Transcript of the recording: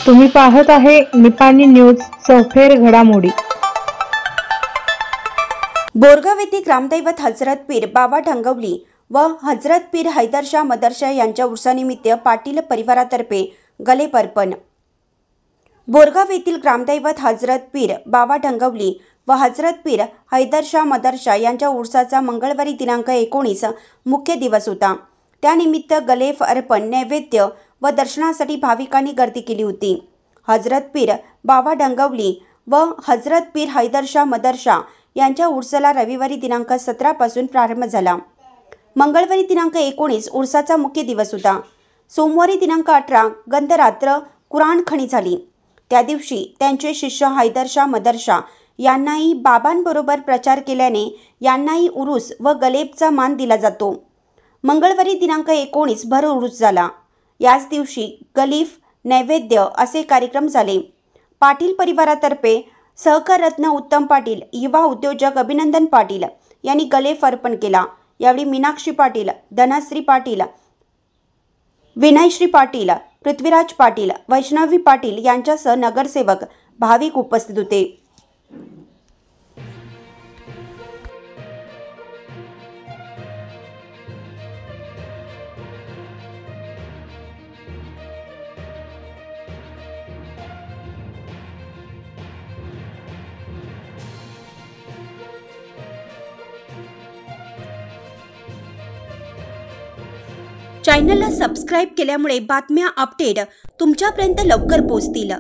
तुम्ही पाहत आहे निपाणी न्यूज सफेर घडामोडी। बोरगाव येथे ग्रामदैवत हजरत पीर बाबा ढंगवली व हजरत पीर हैदरशाह मदरशा यांच्या उर्सानिमित्त पाटील परिवारातर्फे गलेफ अर्पण। बोरगाव येथील ग्रामदैवत हजरत पीर बाबा ढंगवली व हजरत पीर हैदरशाह मदरशा यांच्या उर्साचा मंगळवारी दिनांक 19 मुख्य दिवस होता। त्यानिमित्त गलेफ अर्पण, नैवेद्य व दर्शनासाठी भाविकांनी गर्दी केली होती। हजरत पीर बाबा ढंगवली व हजरत पीर हैदरशाह मदरशा यांच्या उर्साला रविवारी दिनांक 17 पासून प्रारंभ झाला। मंगळवारी दिनांक 19 उर्साचा मुख्य दिवस होता। सोमवारी दिनांक 18 गंधरात्र कुराणखणी झाली। त्या दिवशी त्यांचे शिष्य हैदरशाह मदरशा यांनाही बाबांबरोबर प्रचार केल्याने यांनाही उरूस व गलेफचा मान दिला जातो। मंगळवारी दिनांक 19 भर उरूस झाला। याच दिवशी गलेफ, नैवेद्य असे कार्यक्रम झाले। पाटील परिवारातर्फे सहकार रत्न उत्तम पाटील, युवा उद्योजक अभिनंदन पाटील यांनी गलेफ अर्पण केला। यावेळी मीनाक्षी पाटील, धनश्री पाटील, विनयश्री पाटील, पृथ्वीराज पाटील, वैष्णवी पाटील यांच्यासह नगरसेवक, भाविक उपस्थित होते। चॅनलला सबस्क्राइब केल्यामुळे बातम्या अपडेट तुमच्यापर्यंत लवकर पोहोचतील।